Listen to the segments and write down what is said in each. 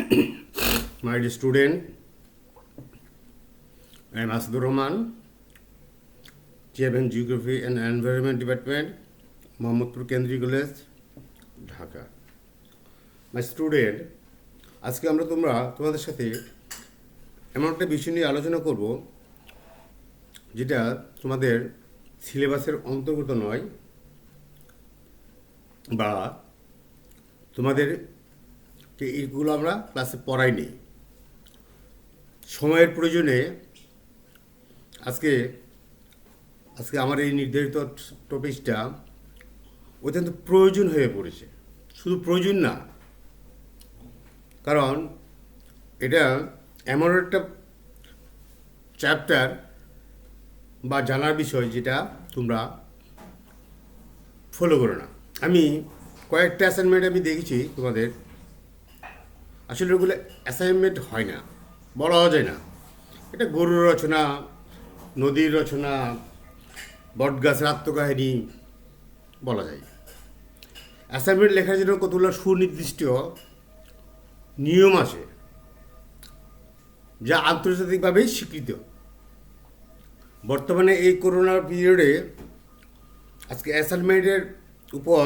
My dear student, I am Asdur Rahman, Chairman Geography and Environment Department, Mohammedpur Kendriya College, Dhaka. My student, আজকে তোমাদের সাথে এমন একটা বিষয় নিয়ে আলোচনা করব যেটা তোমাদের সিলেবাসের অন্তর্গত নয় বা তোমাদের এইগুলো আমরা ক্লাসে পড়াইনি। সময়ের প্রয়োজনে আজকে আমার এই নির্ধারিত টপিকটা অত্যন্ত প্রয়োজন হয়ে পড়েছে। শুধু প্রয়োজন না, কারণ এটা এমন একটা চ্যাপ্টার বা জানার বিষয় যেটা তোমরা ফলো করো না। আমি কয়েকটা অ্যাসাইনমেন্ট আমি দেখেছি তোমাদের, আসলে ওগুলো অ্যাসাইনমেন্ট হয় না, বলা যায় না। এটা গরুর রচনা, নদীর রচনা, বটগাছের আত্মকাহিনী বলা যায়। অ্যাসাইনমেন্ট লেখার জন্য কতগুলো সুনির্দিষ্ট নিয়ম আছে যা আন্তর্জাতিকভাবেই স্বীকৃত। বর্তমানে এই করোনার পিরিয়ডে আজকে অ্যাসাইনমেন্টের উপর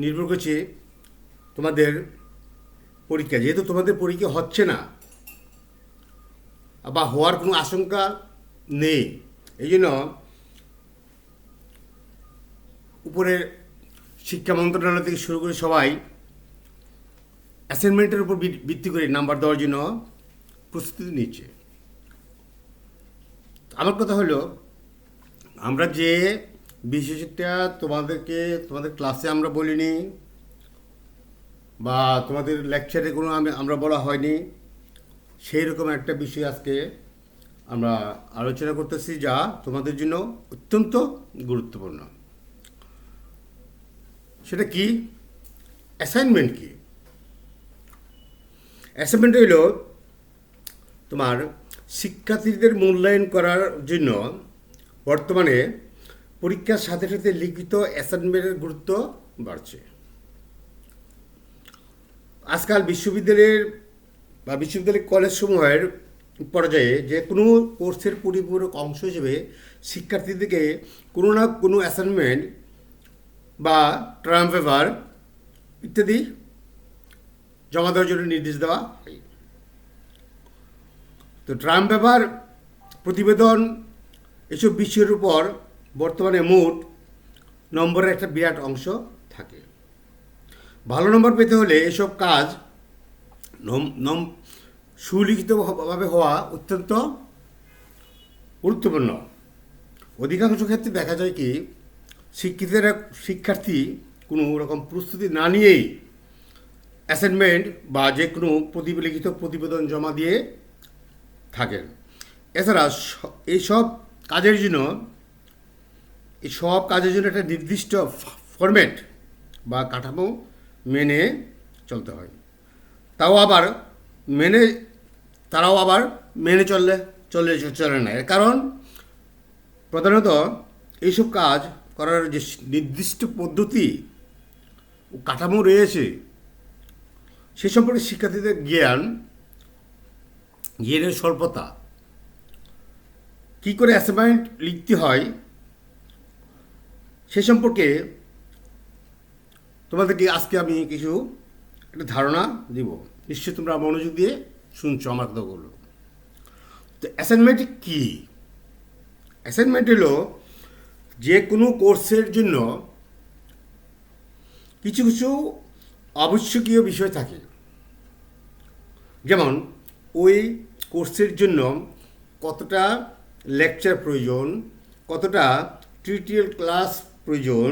নির্ভর করছে তোমাদের পরীক্ষা। যেহেতু তোমাদের পরীক্ষা হচ্ছে না বা হওয়ার কোনো আশঙ্কা নেই, এই জন্য উপরের শিক্ষা মন্ত্রণালয় থেকে শুরু করে সবাই অ্যাসাইনমেন্টের উপর ভিত্তি করে নাম্বার দেওয়ার জন্য প্রস্তুতি নিচ্ছে। আমার কথা হলো, আমরা যে বিষয়টা তোমাদের ক্লাসে আমরা বলিনি বা তোমাদের লেকচারে কোনো আমরা বলা হয়নি, সেই রকম একটা বিষয় আজকে আমরা আলোচনা করতেছি যা তোমাদের জন্য অত্যন্ত গুরুত্বপূর্ণ। সেটা কি? অ্যাসাইনমেন্ট কি? অ্যাসাইনমেন্ট হইল তোমার শিক্ষার্থীদের মূল্যায়ন করার জন্য বর্তমানে পরীক্ষার সাথে সাথে লিখিত অ্যাসাইনমেন্টের গুরুত্ব বাড়ছে। আজকাল বিশ্ববিদ্যালয়ের কলেজসমূহের পর্যায়ে যে কোনো কোর্সের পরিপূরক অংশ হিসেবে শিক্ষার্থীদেরকে কোনো না কোনো অ্যাসাইনমেন্ট বা টার্ম পেপার ইত্যাদি জমা দেওয়ার জন্য নির্দেশ দেওয়া হয়। তো টার্ম পেপার, প্রতিবেদন, এসব বিষয়ের উপর বর্তমানে মোট নম্বরের একটা বিরাট অংশ থাকে। ভালো নম্বর পেতে হলে এসব কাজ সুলিখিতভাবে হওয়া অত্যন্ত গুরুত্বপূর্ণ। অধিকাংশ ক্ষেত্রে দেখা যায় কি, শিক্ষার্থী কোনো রকম প্রস্তুতি না নিয়েই অ্যাসাইনমেন্ট বা যে কোনো লিখিত প্রতিবেদন জমা দিয়ে থাকেন। এছাড়া এই সব কাজের জন্য একটা নির্দিষ্ট ফরম্যাট বা কাঠামো মেনে চলতে হয়। তারাও আবার মেনে চলে না। এর কারণ প্রধানত এইসব কাজ করার যে নির্দিষ্ট পদ্ধতি ও কাঠামো রয়েছে সে সম্পর্কে শিক্ষার্থীদের জ্ঞানের স্বল্পতা, কী করে অ্যাসাইনমেন্ট লিখতে হয় সে সম্পর্কে তোমাদেরকে আজকে আমি কিছু একটা ধারণা দিব। নিশ্চয়ই তোমরা মনোযোগ দিয়ে শুনছো আমার কথাগুলো। তো অ্যাসাইনমেন্ট কী? অ্যাসাইনমেন্ট হলো যে কোনো কোর্সের জন্য কিছু কিছু আবশ্যকীয় বিষয় থাকে। যেমন ওই কোর্সের জন্য কতটা লেকচার প্রয়োজন, কতটা টিউটোরিয়াল ক্লাস প্রয়োজন,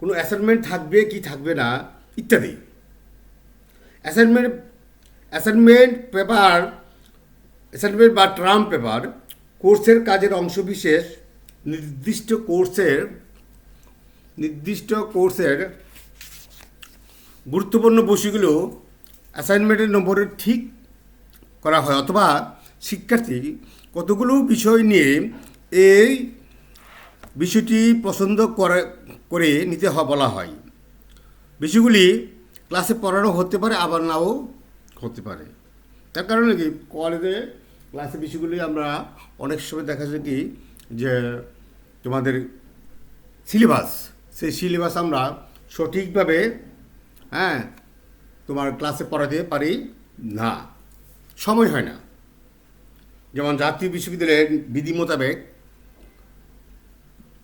কোনো অ্যাসাইনমেন্ট থাকবে কি থাকবে না ইত্যাদি। অ্যাসাইনমেন্ট বা টার্ম পেপার কোর্সের কাজের অংশবিশেষ। নির্দিষ্ট কোর্সের গুরুত্বপূর্ণ বিষয়গুলো অ্যাসাইনমেন্টের নম্বরে ঠিক করা হয়, অথবা শিক্ষার্থী কতগুলো বিষয় নিয়ে এই বিষয়টি পছন্দ করে নিতে বলা হয়। বিষয়গুলি ক্লাসে পড়ানো হতে পারে, আবার নাও হতে পারে। তার কারণে কি কলেজে ক্লাসে বিষয়গুলি আমরা অনেক সময় দেখা যায় কি যে তোমাদের সিলেবাস, সেই সিলেবাস আমরা সঠিকভাবে তোমার ক্লাসে পড়াতে পারি না, সময় হয় না। যেমন জাতীয় বিশ্ববিদ্যালয়ের বিধি মোতাবেক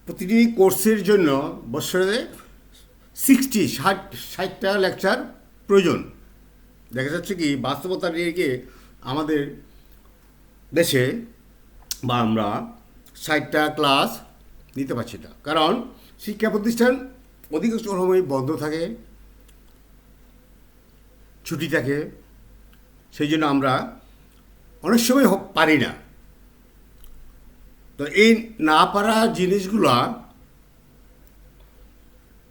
প্রতিটি কোর্সের জন্য বছরে 60টা লেকচার প্রয়োজন। দেখা যাচ্ছে কি বাস্তবতা নিয়ে গিয়ে আমাদের দেশে বা আমরা 60টা ক্লাস নিতে পারছি না, কারণ শিক্ষা প্রতিষ্ঠান অধিকাংশ সময় বন্ধ থাকে, ছুটি থাকে। সেই জন্য আমরা অনেক সময় পারি না। তো এই না পারা জিনিসগুলো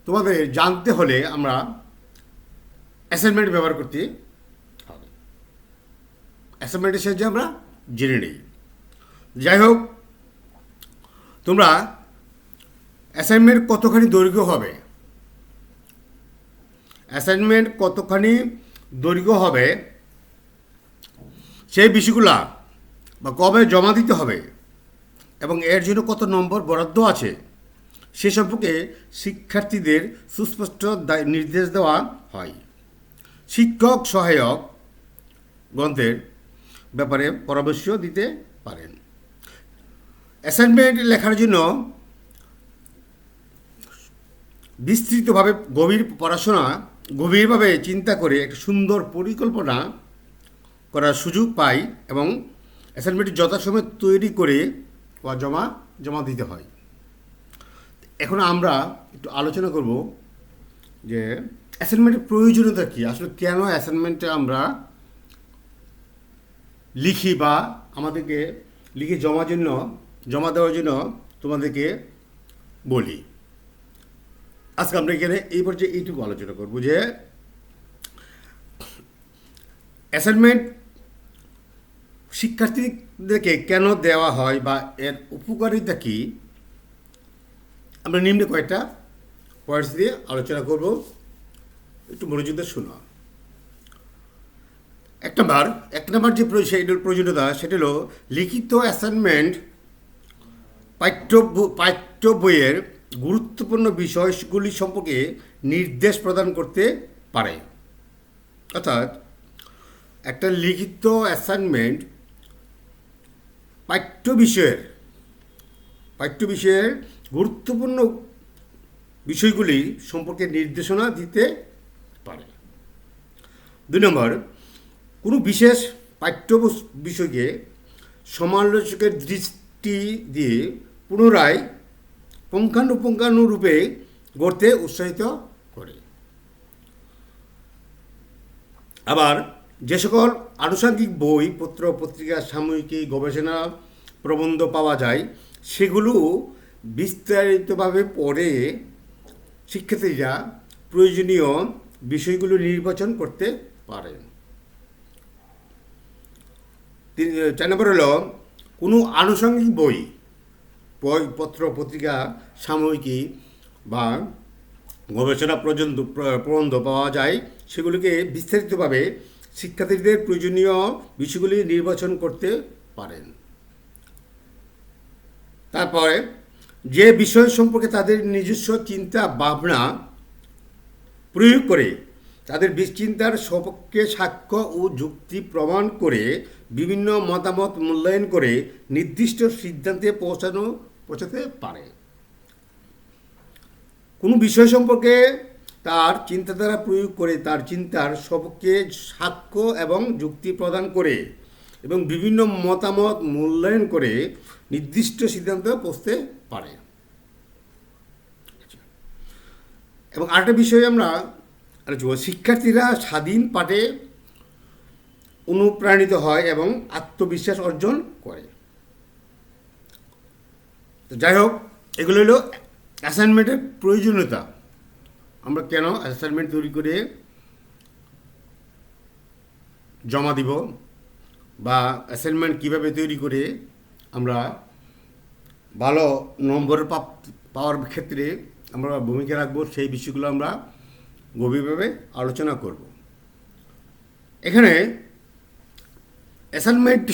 তোমাদের জানতে হলে আমরা অ্যাসাইনমেন্ট ব্যবহার করতে হবে। অ্যাসাইনমেন্টের সাহায্যে আমরা জেনে নিই। যাই হোক, তোমরা অ্যাসাইনমেন্ট কতখানি দৈর্ঘ্য হবে, অ্যাসাইনমেন্ট কতখানি দৈর্ঘ্য হবে, সেই বিষয়গুলা বা কবে জমা দিতে হবে এবং এর জন্য কত নম্বর বরাদ্দ আছে সে সম্পর্কে শিক্ষার্থীদের সুস্পষ্ট নির্দেশ দেওয়া হয়। শিক্ষক সহায়ক গ্রন্থের ব্যাপারে পরামর্শ দিতে পারেন। অ্যাসাইনমেন্ট লেখার জন্য বিস্তৃতভাবে গভীরভাবে চিন্তা করে একটা সুন্দর পরিকল্পনা করার সুযোগ পাই এবং অ্যাসাইনমেন্টটি যথাসময়ে তৈরি করে বা জমা দিতে হয়। এখন আমরা একটু আলোচনা করব যে অ্যাসাইনমেন্টের প্রয়োজনীয়তা কী, আসলে কেন অ্যাসাইনমেন্টে আমরা লিখি বা আমাদেরকে লিখে জমা দেওয়ার জন্য তোমাদেরকে বলি। আজকে আমরা এখানে এই পর্যায়ে এইটুকু আলোচনা করব যে অ্যাসাইনমেন্ট শিক্ষার্থীদেরকে কেন দেওয়া হয় বা এর উপকারিতা কী, আমরা নিম্নে কয়েকটা পয়েন্টস দিয়ে আলোচনা করব, একটু মনোযোগ দিয়ে শোনো। এক নম্বর যে প্রয়োজনীয়তা সেটা হলো লিখিত অ্যাসাইনমেন্ট পাঠ্য বইয়ের গুরুত্বপূর্ণ বিষয়গুলি সম্পর্কে নির্দেশ প্রদান করতে পারে। অর্থাৎ একটা লিখিত অ্যাসাইনমেন্ট পাঠ্য বিষয়ের গুরুত্বপূর্ণ বিষয়গুলি সম্পর্কে নির্দেশনা দিতে পারে। 2 নম্বর, কোনো বিশেষ পাঠ্য বিষয়কে সমালোচকের দৃষ্টি দিয়ে পুনরায় পুঙ্খানুপুঙ্খানুরূপে গড়তে উৎসাহিত করে। আবার যে সকল আনুষঙ্গিক বই, পত্র, পত্রিকা, সাময়িকী, গবেষণা প্রবন্ধ পাওয়া যায় সেগুলো বিস্তারিতভাবে পড়ে শিক্ষার্থীরা প্রয়োজনীয় বিষয়গুলো নির্বাচন করতে পারেন। 4 নম্বর হলো কোনো আনুষঙ্গিক বই, পত্র, পত্রিকা, সাময়িকী বা গবেষণা প্রবন্ধ পাওয়া যায় সেগুলিকে বিস্তারিতভাবে শিক্ষার্থীদের প্রয়োজনীয় বিষয়গুলি নির্বাচন করতে পারেন। তারপরে যে বিষয় সম্পর্কে তাদের নিজস্ব চিন্তা ভাবনা প্রয়োগ করে তাদের চিন্তার সপক্ষে সাক্ষ্য ও যুক্তি প্রমাণ করে বিভিন্ন মতামত মূল্যায়ন করে নির্দিষ্ট সিদ্ধান্তে পৌঁছাতে পারে। কোনো বিষয় সম্পর্কে তার চিন্তাধারা প্রয়োগ করে তার চিন্তার সপক্ষে সাক্ষ্য এবং যুক্তি প্রদান করে এবং বিভিন্ন মতামত মূল্যায়ন করে নির্দিষ্ট সিদ্ধান্তে পৌঁছতে পারে। এবং আরেকটা বিষয় আমরা শিক্ষার্থীরা স্বাধীন পাঠে অনুপ্রাণিত হয় এবং আত্মবিশ্বাস অর্জন করে। তো যাই হোক, এগুলো হলো অ্যাসাইনমেন্টের প্রয়োজনীয়তা। আমরা কেন অ্যাসাইনমেন্ট তৈরি করে জমা দিব বা অ্যাসাইনমেন্ট কীভাবে তৈরি করে আমরা ভালো নম্বর পাওয়ার ক্ষেত্রে আমরা ভূমিকা রাখবো, সেই বিষয়গুলো আমরা গভীরভাবে আলোচনা করব। এখানে অ্যাসাইনমেন্ট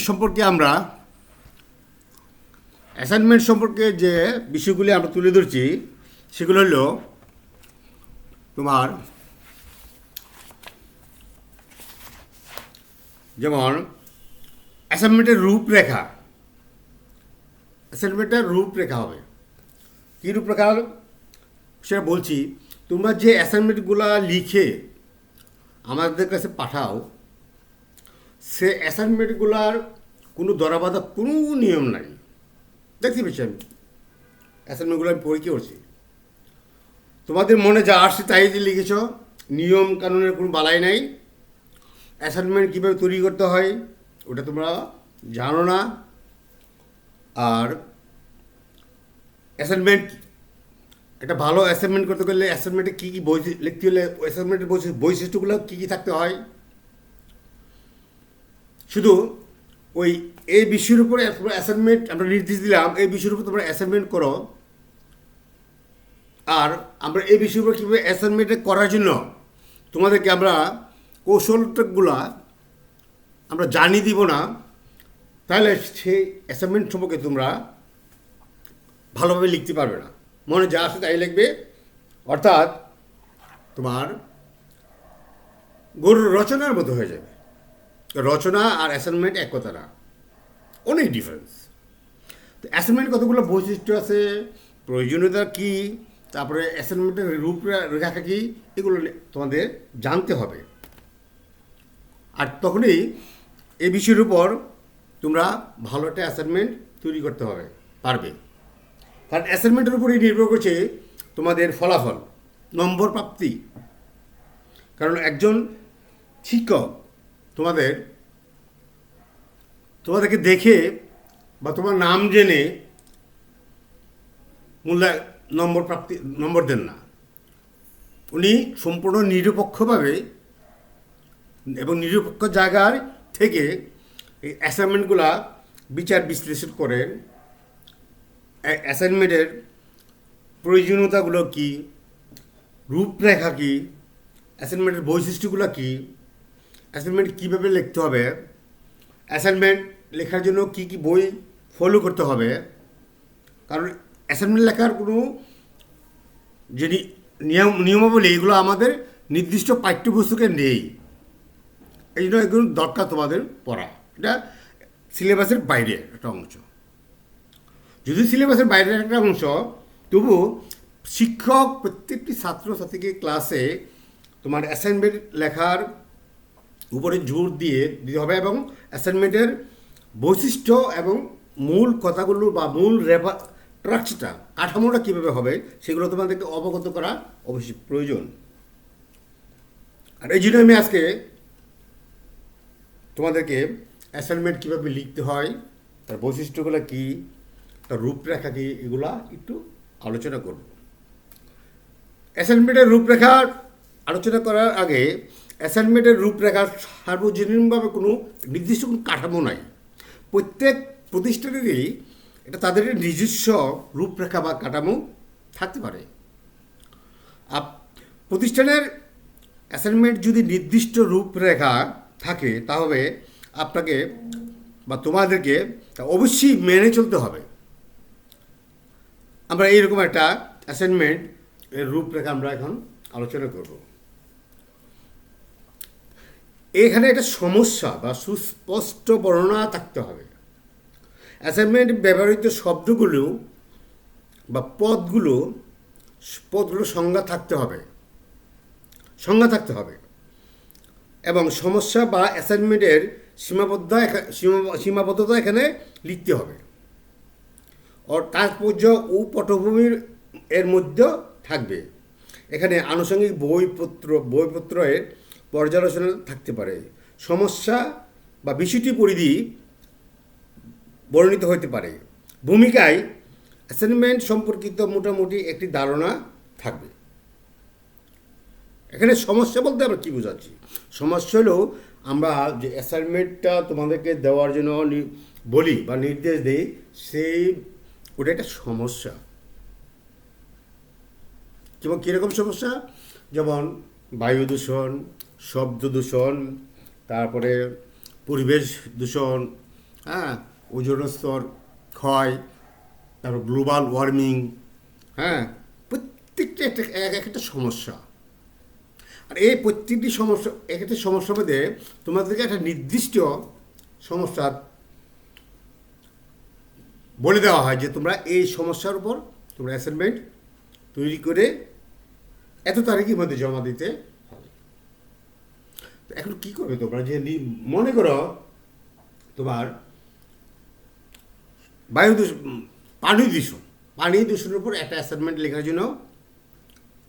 সম্পর্কে যে বিষয়গুলি আমরা তুলে ধরছি সেগুলো হলো তোমার যেমন অ্যাসাইনমেন্টের রূপরেখা হবে। কী রূপরেখা সেটা বলছি। তোমরা যে অ্যাসাইনমেন্টগুলো লিখে আমাদের কাছে পাঠাও, সে অ্যাসাইনমেন্টগুলার কোনো ধরাবাঁধা কোনো নিয়ম নাই। দেখতে পেয়েছি আমি অ্যাসাইনমেন্টগুলো আমি পড়ে করছি, তোমাদের মনে যা আসছে তাই যে লিখেছ, নিয়ম কানুনের কোনো বালাই নাই। অ্যাসাইনমেন্ট কীভাবে তৈরি করতে হয় ওটা তোমরা জানো না। আর অ্যাসাইনমেন্ট, একটা ভালো অ্যাসাইনমেন্ট করতে গেলে অ্যাসাইনমেন্টে কী কী লিখতে হলে অ্যাসাইনমেন্টের বৈশিষ্ট্যগুলো কী কী থাকতে হয়, শুধু ওই এই বিষয়ের উপরে অ্যাসাইনমেন্ট আমরা নির্দেশ দিলাম, এই বিষয়ের উপর তোমরা অ্যাসাইনমেন্ট করো। আর আমরা এই বিষয়ের উপর কীভাবে অ্যাসাইনমেন্ট করার জন্য তোমাদেরকে আমরা কৌশলগুলা আমরা জানিয়ে দিব না, তাহলে সেই অ্যাসাইনমেন্ট সম্পর্কে তোমরা ভালোভাবে লিখতে পারবে না। মনে যা আসে তাই লিখবে, অর্থাৎ তোমার গরুর রচনার মতো হয়ে যাবে। রচনা আর অ্যাসাইনমেন্ট এক কথা না, অনেক ডিফারেন্স। তো অ্যাসাইনমেন্ট কতগুলো বৈশিষ্ট্য আছে, প্রয়োজনীয়তা কী, তারপরে অ্যাসাইনমেন্টের রূপরেখা কী, এগুলো তোমাদের জানতে হবে। আর তখনই এই বিষয়ের উপর তোমরা ভালো একটা অ্যাসাইনমেন্ট তৈরি করতে পারবে। কারণ অ্যাসাইনমেন্টের উপরেই নির্ভর করছে তোমাদের ফলাফল, নম্বর প্রাপ্তি। কারণ একজন শিক্ষক তোমাদেরকে দেখে বা তোমার নাম জেনে নম্বর দেন না। উনি সম্পূর্ণ নিরপেক্ষভাবে এবং নিরপেক্ষ জায়গার থেকে এই অ্যাসাইনমেন্টগুলা বিচার বিশ্লেষণ করেন। অ্যাসাইনমেন্টের প্রয়োজনীয়তাগুলো কী, রূপরেখা কী, অ্যাসাইনমেন্টের বৈশিষ্ট্যগুলো কী, অ্যাসাইনমেন্ট কীভাবে লিখতে হবে, অ্যাসাইনমেন্ট লেখার জন্য কী কী বই ফলো করতে হবে। কারণ অ্যাসাইনমেন্ট লেখার কোনো যে নিয়মাবলী এগুলো আমাদের নির্দিষ্ট পাঠ্যপুস্তকে নেই। এই জন্য এগুলো দরকার তোমাদের পড়া। এটা সিলেবাসের বাইরে একটা অংশ। যদি সিলেবাসের বাইরের একটা অংশ, তবু শিক্ষক প্রত্যেকটি ছাত্রছাত্রীকে ক্লাসে তোমার অ্যাসাইনমেন্ট লেখার উপরে জোর দিতে হবে এবং অ্যাসাইনমেন্টের বৈশিষ্ট্য এবং মূল কথাগুলো বা মূল স্ট্রাকচারটা, কাঠামোটা কীভাবে হবে সেগুলো তোমাদেরকে অবগত করা অবশ্যই প্রয়োজন। আর এই জন্য আমি আজকে তোমাদেরকে অ্যাসাইনমেন্ট কীভাবে লিখতে হয়, তার বৈশিষ্ট্যগুলো কী, তার রূপরেখা কী, এগুলা একটু আলোচনা করব। অ্যাসাইনমেন্টের রূপরেখা আলোচনা করার আগে, অ্যাসাইনমেন্টের রূপরেখার সার্বজনীনভাবে কোনো নির্দিষ্ট কোনো কাঠামো নাই। প্রত্যেক প্রতিষ্ঠানেরই এটা তাদের নিজস্ব রূপরেখা বা কাঠামো থাকতে পারে। প্রতিষ্ঠানের অ্যাসাইনমেন্ট যদি নির্দিষ্ট রূপরেখা থাকে তাহলে আপনাকে বা তোমাদেরকে অবশ্যই মেনে চলতে হবে। আমরা এইরকম একটা অ্যাসাইনমেন্ট এর রূপরেখা আমরা এখন আলোচনা করব। এখানে একটা সমস্যা বা সুস্পষ্ট বর্ণনা থাকতে হবে। অ্যাসাইনমেন্ট ব্যবহৃত শব্দগুলো বা পদগুলো সংজ্ঞা থাকতে হবে এবং সমস্যা বা অ্যাসাইনমেন্টের সীমাবদ্ধতা এখানে লিখতে হবে। তাৎপর্য ও পটভূমির এর মধ্যে থাকবে। এখানে আনুষঙ্গিক বইপত্রের পর্যালোচনা থাকতে পারে। সমস্যা বা বিষয়টি পরিধি বর্ণিত হতে পারে। ভূমিকায় অ্যাসাইনমেন্ট সম্পর্কিত মোটামুটি একটি ধারণা থাকবে। এখানে সমস্যা বলতে আমরা কী বোঝাচ্ছি? সমস্যা হলো আমরা যে অ্যাসাইনমেন্টটা তোমাদেরকে দেওয়ার জন্য বলি বা নির্দেশ দিই, ওটা একটা সমস্যা। যেমন কীরকম সমস্যা? যেমন বায়ু দূষণ, শব্দ দূষণ, তারপরে পরিবেশ দূষণ, হ্যাঁ, ওজোন স্তর ক্ষয়, তারপর গ্লোবাল ওয়ার্মিং, হ্যাঁ, প্রত্যেকটা এক একটা সমস্যা। আর এই প্রত্যেকটি সমস্যা এক একটা সমস্যার মধ্যে তোমাদেরকে একটা নির্দিষ্ট সমস্যা বলে দেওয়া হয় যে তোমরা এই সমস্যার উপর তোমরা অ্যাসাইনমেন্ট তৈরি করে এত তারিখের মধ্যে জমা দিতে হবে। তো এখন কী করবে তোমরা, যে মনে করো তোমার বায়ু দূষণ, পানি দূষণের উপর একটা অ্যাসাইনমেন্ট লেখার জন্য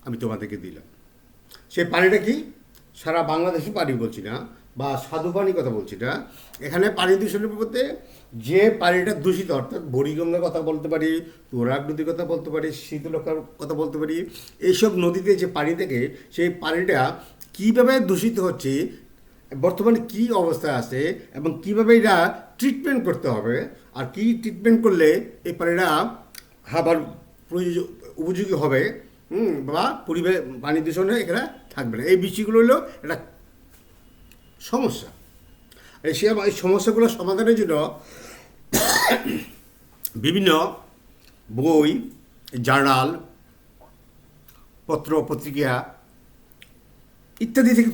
আমি তোমাদেরকে দিলাম। সেই পানিটা কি, সারা বাংলাদেশি পানি বলছি না, বা স্বাদু পানির কথা বলছি না, এখানে পানি দূষণের বলতে যে পানিটা দূষিত, অর্থাৎ বুড়িগঙ্গার কথা বলতে পারি, তুরাগ নদীর কথা বলতে পারি, শীতলক্ষার কথা বলতে পারি, এইসব নদীতে যে পানি থেকে সেই পানিটা কীভাবে দূষিত হচ্ছে, বর্তমানে কী অবস্থায় আছে, এবং কীভাবে এটা ট্রিটমেন্ট করতে হবে, আর কী ট্রিটমেন্ট করলে এই পানিটা খাবার উপযোগী হবে, বা পরিবেশ পানি দূষণে এখানে থাকবে না, এই বিষয়গুলো হলো একটা সমস্যা। এই সমস্যাগুলো সমাধানের জন্য বিভিন্ন বই, জার্নাল, পত্র পত্রিকা ইত্যাদি থেকে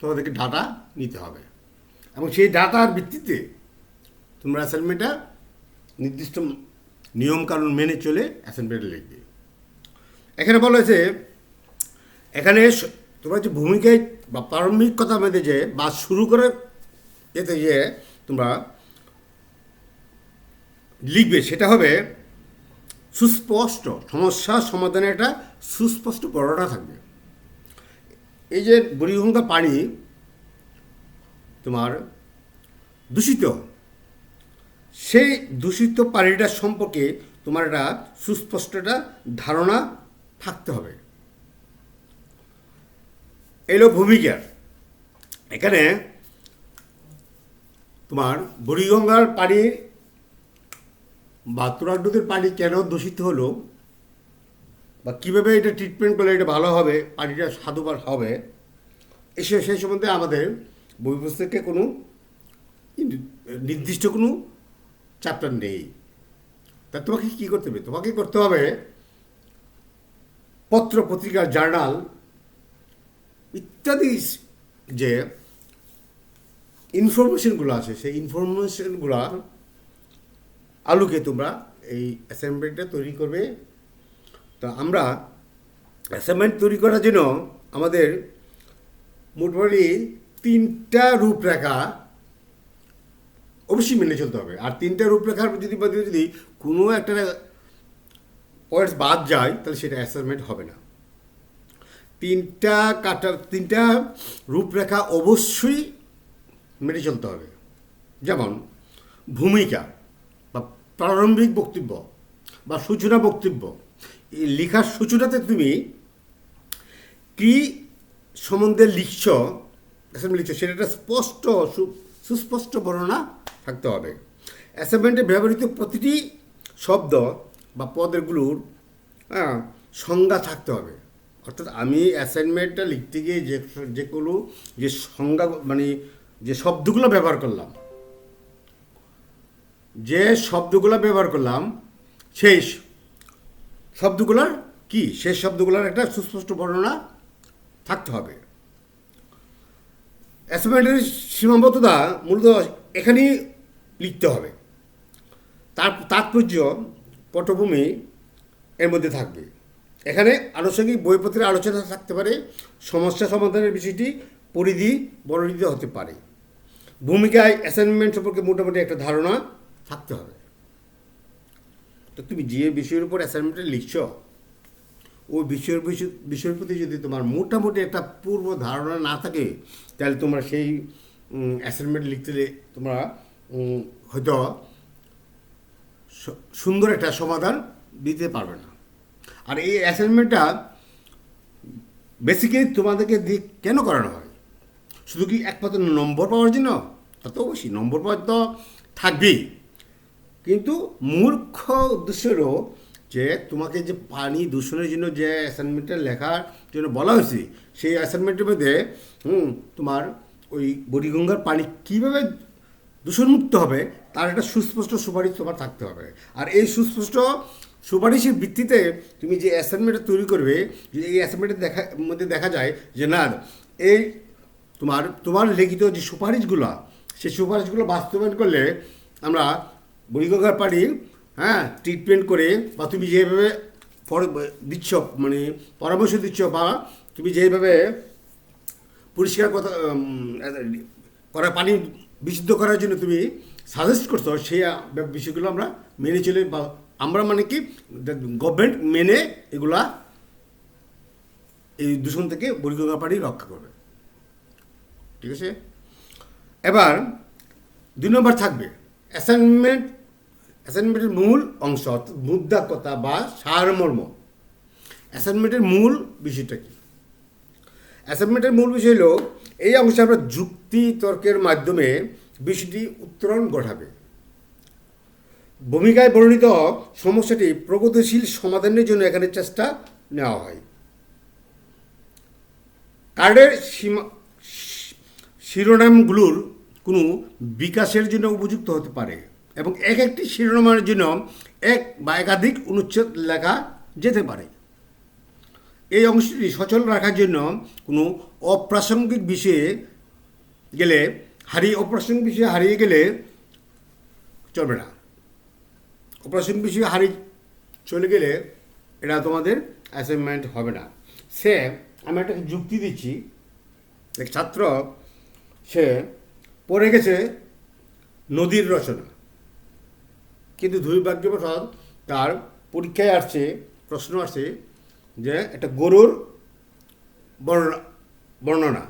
তোমাদেরকে ডাটা নিতে হবে, এবং সেই ডাটার ভিত্তিতে তোমরা অ্যাসাইনমেন্টটা নির্দিষ্ট নিয়মকানুন মেনে চলে অ্যাসাইনমেন্টে লিখবে। এখানে বলা হয়েছে, এখানে তোমরা যে ভূমিকায় বা প্রারম্ভিক কথা মেয়েতে যে বা শুরু করে এতে যে তোমরা লিখবে, সেটা হবে সুস্পষ্ট সমস্যা সমাধানের একটা সুস্পষ্ট বর্ণনা থাকবে। এই যে বুড়িগঙ্গা পানি তোমার দূষিত, সেই দূষিত পানিটা সম্পর্কে তোমার একটা সুস্পষ্ট একটা ধারণা থাকতে হবে। এলো ভূমিকা। এখানে তোমার বুড়িগঙ্গার পানি বা তুরাগ নদীর পানি কেন দূষিত হলো, বা কীভাবে এটা ট্রিটমেন্ট করলে এটা ভালো হবে, পানিটা স্বাদুবার হবে, সেই সম্বন্ধে আমাদের বই পুস্তকে কোনো নির্দিষ্ট কোনো চ্যাপ্টার নেই। তা তোমাকে কী করতে হবে, তোমাকে করতে হবে পত্র পত্রিকা, জার্নাল ইত্যাদি যে ইনফরমেশনগুলো আছে, সেই ইনফরমেশনগুলোর আলোকে তোমরা এই অ্যাসাইনমেন্টটা তৈরি করবে। তা আমরা অ্যাসাইনমেন্ট তৈরি করার জন্য আমাদের মোটামুটি 3টা রূপরেখা অবশ্যই মেনে চলতে হবে। আর 3টা রূপরেখার যদি কোনো একটা পয়েন্টস বাদ যায়, তাহলে সেটা অ্যাসাইনমেন্ট হবে না। 3টা রূপরেখা অবশ্যই মেনে চলতে হবে। যেমন ভূমিকা বা প্রারম্ভিক বক্তব্য বা সূচনা বক্তব্য, এই লেখার সূচনাতে তুমি কী সম্বন্ধে লিখছ সেটা একটা স্পষ্ট সুস্পষ্ট বর্ণনা থাকতে হবে। অ্যাসাইনমেন্টে ব্যবহৃত প্রতিটি শব্দ বা পদেরগুলোর সংজ্ঞা থাকতে হবে। অর্থাৎ আমি অ্যাসাইনমেন্টটা লিখতে গিয়ে যেগুলো যে সংজ্ঞা মানে যে শব্দগুলো ব্যবহার করলাম, সেই শব্দগুলোর কি, সেই শব্দগুলোর একটা সুস্পষ্ট বর্ণনা থাকতে হবে। অ্যাসাইনমেন্টের সীমাবদ্ধতা মূলত এখানেই লিখতে হবে। তার তাৎপর্য পটভূমি এর মধ্যে থাকবে। এখানে আনুষঙ্গিক বইপত্রের আলোচনা থাকতে পারে, সমস্যা সমাধানের বিষয়টি পরিধি বর্ণিত হতে পারে। ভূমিকায় অ্যাসাইনমেন্ট সম্পর্কে মোটামুটি একটা ধারণা থাকতে হবে। তো তুমি যে বিষয়ের উপর অ্যাসাইনমেন্টে লিখছ, ওই বিষয়ের প্রতি যদি তোমার মোটামুটি একটা পূর্ব ধারণা না থাকে, তাহলে তোমরা সেই অ্যাসাইনমেন্ট লিখতে তোমরা হয়তো সুন্দর একটা সমাধান দিতে পারবে না। আর এই অ্যাসাইনমেন্টটা বেসিক্যালি তোমাদেরকে দিয়ে কেন করানো হয়? শুধু কি একমাত্র নম্বর পাওয়ার জন্য? তা তো অবশ্যই নম্বর পাওয়ার তো থাকবেই, কিন্তু মুখ্য উদ্দেশ্য হলো যে তোমাকে যে পানি দূষণের জন্য যে অ্যাসাইনমেন্টটা লেখার জন্য বলা হয়েছে, সেই অ্যাসাইনমেন্টের মধ্যে তোমার ওই বুড়িগঙ্গার পানি কীভাবে দূষণমুক্ত হবে তার একটা সুস্পষ্ট সুপারিশ তোমার থাকতে হবে। আর এই সুস্পষ্ট সুপারিশের ভিত্তিতে তুমি যে অ্যাসাইনমেন্টটা তৈরি করবে, যদি এই অ্যাসাইনমেন্টের মধ্যে দেখা যায় যে না, এই তোমার লিখিত যে সুপারিশগুলো, সেই সুপারিশগুলো বাস্তবায়ন করলে আমরা বুড়িগঙ্গার পানি ট্রিটমেন্ট করে, বা তুমি যেভাবে দিচ্ছ, মানে পরামর্শ দিচ্ছ, বা তুমি যেভাবে পরিষ্কার করা পানি বিশুদ্ধ করার জন্য তুমি সাজেস্ট করছো, সেই বিষয়গুলো আমরা মেনে চলে, বা আমরা মানে কি গভর্নমেন্ট মেনে এগুলা এই দূষণ থেকে বুড়িগঙ্গা পানি রক্ষা করবে। ঠিক আছে। এবার 2 নম্বর থাকবে অ্যাসাইনমেন্টের মূল অংশ, মুদ্রা কথা বা সারমর্ম। অ্যাসাইনমেন্টের মূল বিষয়টা কি? অ্যাসাইনমেন্টের মূল বিষয় হলো, এই অংশে আমরা যুক্তি তর্কের মাধ্যমে বিষয়টি উত্তরণ ঘটাবে। ভূমিকায় বর্ণিত সমস্যাটি প্রগতিশীল সমাধানের জন্য এখানে চেষ্টা নেওয়া হয়। কার্ডের শিরোনামগুলোর কোনো বিকাশের জন্য উপযুক্ত হতে পারে, এবং একটি শিরোনামের জন্য এক বা একাধিক অনুচ্ছেদ লেখা যেতে পারে। এই অংশটি সচল রাখার জন্য কোনো অপ্রাসঙ্গিক বিষয়ে হারিয়ে গেলে চলবে না। অপ্রাসঙ্গিক বিষয়ে চলে গেলে এটা তোমাদের অ্যাসাইনমেন্ট হবে না। আমি একটা যুক্তি দিচ্ছি। এক ছাত্র, সে পড়ে গেছে নদীর রচনা, কিন্তু দুর্ভাগ্যবশত তার পরীক্ষায় প্রশ্ন আসছে যে একটা গরুর বর্ণনা।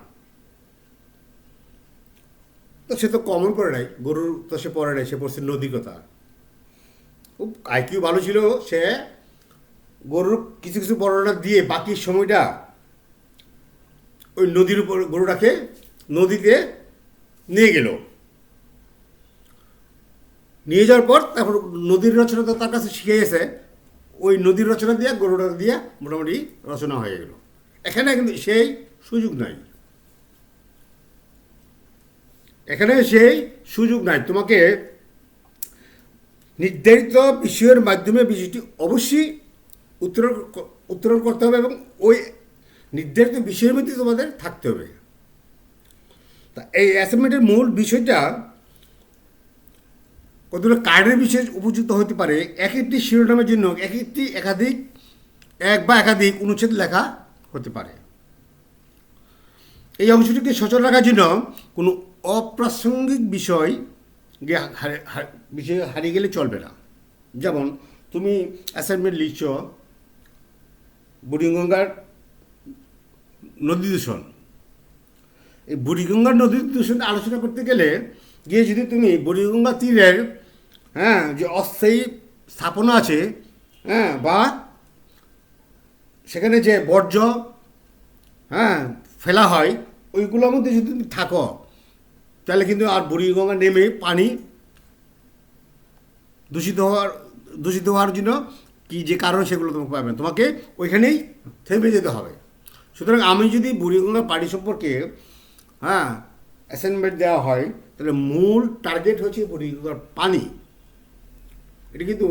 তো সে তো কমন করে নাই, গরুর তো সে পড়ে নাই, সে পড়ছে নদীর কথা। খুব আইকিউ ভালো ছিল, সে গরুর কিছু কিছু বর্ণনা দিয়ে বাকি সময়টা ওই নদীর উপর গরুটাকে নদীতে নিয়ে গেল। নিয়ে যাওয়ার পর তারপর নদীর রচনা তো তার কাছে শিখে গেছে, ওই নদীর রচনা দিয়ে গরুটা দিয়ে মোটামুটি রচনা হয়ে গেল। এখানে কিন্তু সেই সুযোগ নাই। তোমাকে নির্ধারিত বিষয়ের মাধ্যমে বিষয়টি অবশ্যই উত্তরণ করতে হবে, এবং ওই নির্ধারিত বিষয়ের মধ্যে তোমাদের থাকতে হবে। তা এই অ্যাসাইনমেন্টের মূল বিষয়টা কতগুলো কার্ডের বিশেষ উপযুক্ত হতে পারে। একটি শিরোনামের জন্য এক বা একাধিক অনুচ্ছেদ লেখা হতে পারে। এই অংশটিকে সচল রাখার জন্য কোনো অপ্রাসঙ্গিক বিষয় হারিয়ে গেলে চলবে না। যেমন তুমি অ্যাসাইনমেন্ট লিখছ বুড়িগঙ্গার নদী দূষণ। এই বুড়িগঙ্গার নদী দূষণ আলোচনা করতে গেলে যদি তুমি বুড়িগঙ্গা তীরের যে অস্থায়ী স্থাপনা আছে, বা সেখানে যে বর্জ্য ফেলা হয়, ওইগুলোর মধ্যে যদি তুমি থাকো, তাহলে কিন্তু আর বুড়িগঙ্গা নেমে পানি দূষিত হওয়ার জন্য কি যে কারণ, সেগুলো তোমাকে পাবে না, তোমাকে ওইখানেই থেমে যেতে হবে। সুতরাং আমি যদি বুড়িগঙ্গার পানি সম্পর্কে অ্যাসাইনমেন্ট দেওয়া হয়, তাহলে মূল টার্গেট হচ্ছে বুড়িগঙ্গার পানি। এটা কিন্তু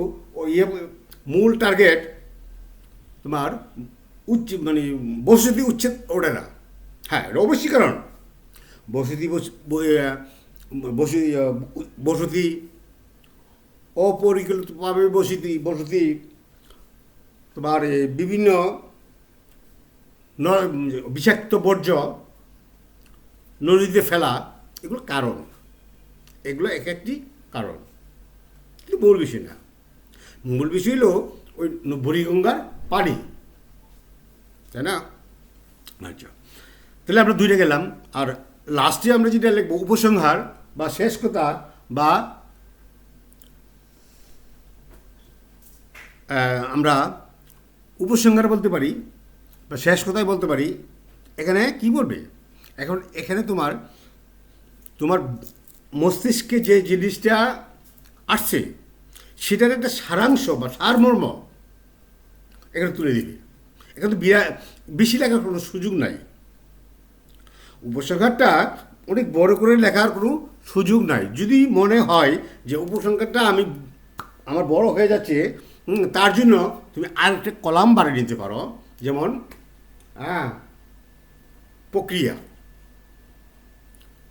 মূল টার্গেট তোমার মানে বসতি উচ্ছেদ ওঠে না। এটা অবশ্যই কারণ বসতি অপরিকল্পিতভাবে বসতি তোমার বিভিন্ন বিষাক্ত বর্জ্য নদীতে ফেলা, এগুলো কারণ, এগুলো একটি কারণ, কিন্তু মূল বিষয় না। মূল বিষয় হলো ওই বুড়িগঙ্গার পানি, তাই না? আচ্ছা, তাহলে আমরা 2টা গেলাম। আর লাস্টে আমরা যেটা লিখবো উপসংহার বা শেষ কথা, বা আমরা উপসংহার বলতে পারি বা শেষ কথাই বলতে পারি। এখানে কি বলবে? এখানে তোমার মস্তিষ্কে যে জিনিসটা আসছে, সেটার একটা সারাংশ বা সারমর্ম এখানে তুলে দিবে। এখানে তো বেশি লেখার কোনো সুযোগ নাই। উপসংহারটা অনেক বড় করে লেখার কোনো সুযোগ নাই। যদি মনে হয় যে উপসংহারটা আমার বড় হয়ে যাচ্ছে, তার জন্য তুমি আরেকটা কলাম বাড়িয়ে নিতে পারো। যেমন প্রক্রিয়া,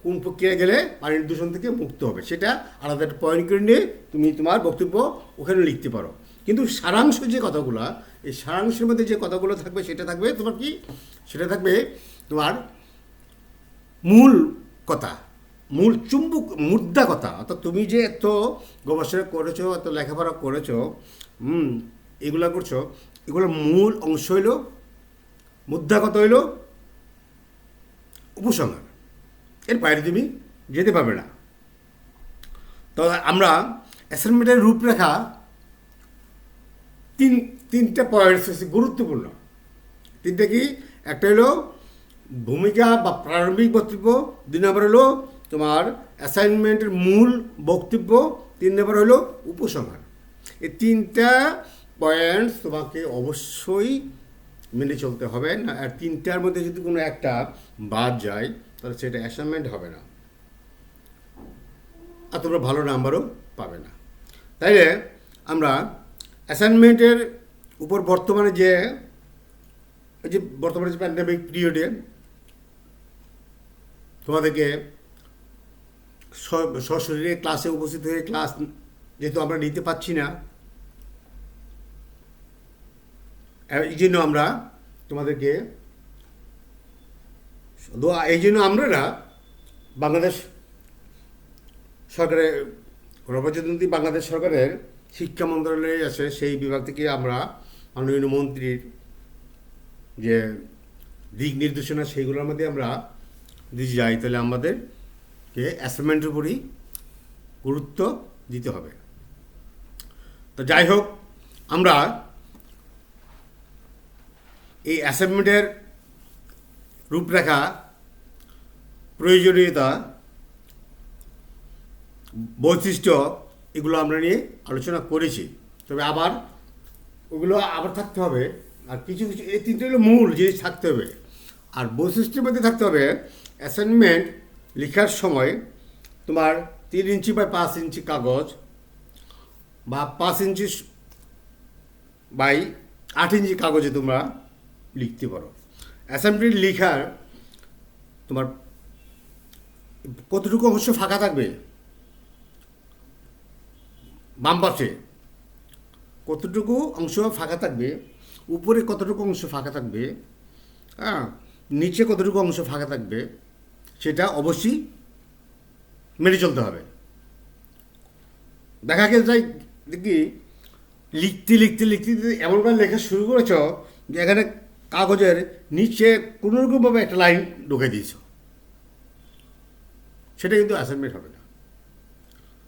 কোন প্রক্রিয়া গেলে পানির দূষণ থেকে মুক্ত হবে, সেটা আলাদা একটা পয়েন্ট করে নিয়ে তুমি তোমার বক্তব্য ওখানে লিখতে পারো। কিন্তু সারাংশ যে কথাগুলো, এই সারাংশের মধ্যে যে কথাগুলো থাকবে সেটা থাকবে তোমার কি, সেটা থাকবে তোমার মূল কথা, মূল চুম্বক মুদ্রা কথা। অর্থাৎ তুমি যে এত গবেষণা করেছো, এত লেখাপড়া করেছো, এগুলা করছো, এগুলোর মূল অংশ হইল, মুদ্রা কথা হইল উপসংহার। এর বাইরে তুমি যেতে পারবে না। তো আমরা অ্যাসাইনমেন্টের রূপরেখা তিনটা পয়েন্টস হচ্ছে গুরুত্বপূর্ণ। তিনটা কি? একটা হলো ভূমিকা বা প্রারম্ভিক বক্তব্য, 2 নম্বর হলো তোমার অ্যাসাইনমেন্টের মূল বক্তব্য, 3 নম্বর হলো উপসংহার। এই তিনটা পয়েন্টস তোমাকে অবশ্যই মেনে চলতে হবে না। আর তিনটার মধ্যে যদি কোনো একটা বাদ যায় তাহলে সেটা অ্যাসাইনমেন্ট হবে না, আর তোমরা ভালো নাম্বারও পাবে না। তাইলে আমরা অ্যাসাইনমেন্টের উপর বর্তমানে যে প্যান্ডেমিক পিরিয়ডে তোমাদেরকে সশরীরে ক্লাসে উপস্থিত হয়ে ক্লাস যেহেতু আমরা নিতে পারছি না, এই জন্য আমরা তোমাদেরকে আমরা বাংলাদেশ সরকারের প্রজাতন্ত্রী বাংলাদেশ সরকারের শিক্ষা মন্ত্রণালয়ে আছে, সেই বিভাগ থেকে আমরা মাননীয় মন্ত্রীর যে দিক নির্দেশনা সেইগুলোর মধ্যে আমরা যদি যাই তাহলে আমাদেরকে অ্যাসাইনমেন্টের উপরই গুরুত্ব দিতে হবে। তো যাই হোক, আমরা এই অ্যাসাইনমেন্টের রূপরেখা, প্রয়োজনীয়তা, বৈশিষ্ট্য এগুলো আমরা নিয়ে আলোচনা করেছি। তবে ওগুলো আবার থাকতে হবে। আর কিছু কিছু এই তিনটে হলো মূল জিনিস থাকতে হবে। আর বৈশিষ্ট্যের মধ্যে থাকতে হবে অ্যাসাইনমেন্ট লেখার সময় তোমার 3 ইঞ্চি বাই 5 ইঞ্চি কাগজ বা 5 ইঞ্চি বাই 8 ইঞ্চি কাগজে তোমরা লিখতে পারো। অ্যাসাইনমেন্ট লেখার তোমার কতটুকু অংশ ফাঁকা থাকবে, বাম পাশে কতটুকু অংশ ফাঁকা থাকবে, উপরে কতটুকু অংশ ফাঁকা থাকবে, নিচে কতটুকু অংশ ফাঁকা থাকবে, সেটা অবশ্যই মেনে চলতে হবে। দেখা গেছে যাই দেখি লিখতে লিখতে লিখতে এমনভাবে লেখা শুরু করেছ যে এখানে কাগজের নিচে কোনোরকমভাবে একটা লাইন ঢুকে দিয়েছ, সেটা কিন্তু অ্যাসাইনমেন্ট হবে না,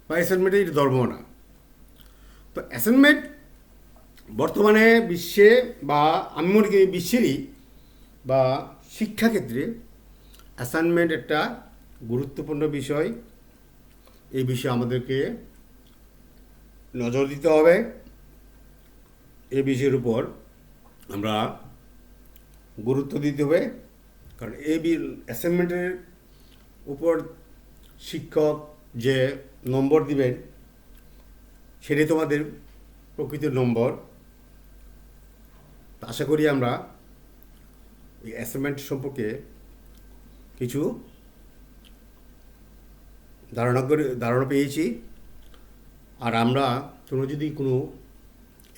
বা অ্যাসাইনমেন্টের ধর্ম না। তো অ্যাসাইনমেন্ট বর্তমানে বিশ্বে, বা আমি মনে করি বিশ্বেরই বা শিক্ষাক্ষেত্রে অ্যাসাইনমেন্ট একটা গুরুত্বপূর্ণ বিষয়। এই বিষয়ে আমাদেরকে নজর দিতে হবে। এই বিষয়ের উপর আমরা গুরুত্ব দিতে হবে, কারণ এই অ্যাসাইনমেন্টের উপর শিক্ষক যে নম্বর দিবেন সেটাই তোমাদের প্রকৃত নম্বর। আশা করি আমরা এই অ্যাসাইনমেন্ট সম্পর্কে কিছু ধারণা পেয়েছি। আর তোমরা যদি কোনো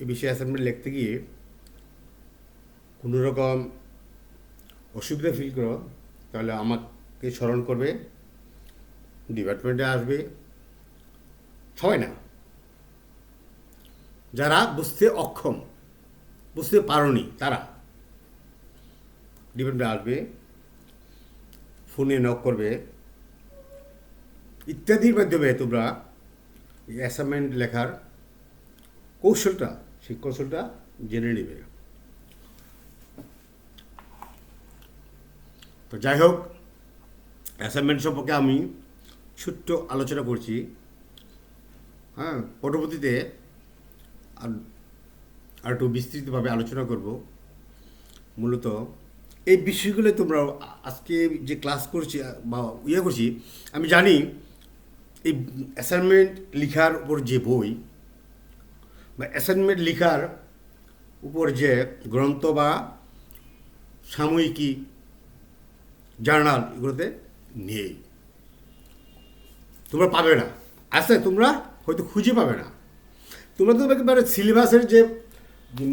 এই বিষয়ে অ্যাসাইনমেন্ট লিখতে গিয়ে কোনো রকম অসুবিধা ফিল করো তাহলে আমাকে স্মরণ করবে, ডিপার্টমেন্টে আসবে। সবাই না, যারা বুঝতে অক্ষম, বুঝতে পারোনি, তারা ডিপার্টমেন্টে আসবে, ফোনে নক করবে, ইত্যাদির মাধ্যমে তোমরা এই অ্যাসাইনমেন্ট লেখার কৌশলটা, সেই কৌশলটা জেনে নেবে। তো যাই হোক, অ্যাসাইনমেন্ট সম্পর্কে আমি ছোট্ট আলোচনা করছি। পরবর্তীতে আর একটু বিস্তৃতভাবে আলোচনা করব। মূলত এই বিষয়গুলো তোমরা আজকে যে ক্লাস করছি বা করছি, আমি জানি এই অ্যাসাইনমেন্ট লেখার উপর যে বই বা অ্যাসাইনমেন্ট লেখার উপর যে গ্রন্থ বা সাময়িকী জার্নাল এগুলোতে নেই, তোমরা পাবে না। আছে, তোমরা হয়তো খুঁজে পাবে না। তোমরা তো একেবারে সিলেবাসের যে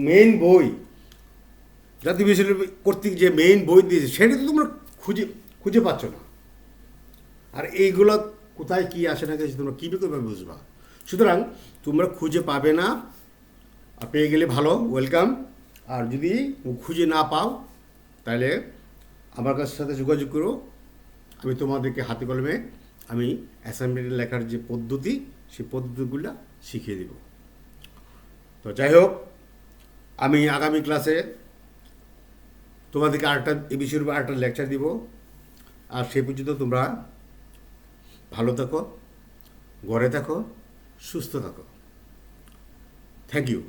মেইন বই, জাতীয় বিশ্ববিদ্যালয় কর্তৃক যে মেইন বই দিয়েছে সেটা তো তোমরা খুঁজে খুঁজে পাচ্ছ না। আর এইগুলো কোথায় কী আসে না গেছে তোমরা কী করে বুঝবা? সুতরাং তোমরা খুঁজে পাবে না, আর পেয়ে গেলে ভালো, ওয়েলকাম। আর যদি খুঁজে না পাও তাহলে আমার কাছে সাথে যোগাযোগ করো। আমি তোমাদেরকে হাতে কলমে আমি অ্যাসাইনমেন্ট লেখার যে পদ্ধতি সেই পদ্ধতিগুলো শিখিয়ে দেব। তো যাই হোক, আমি আগামী ক্লাসে তোমাদেরকে আরেকটা এই বিষয়ের উপর আরেকটা লেকচার দিব। আর সেই পর্যন্ত তোমরা ভালো থাকো, ঘরে থাকো, সুস্থ থাকো। Thank you.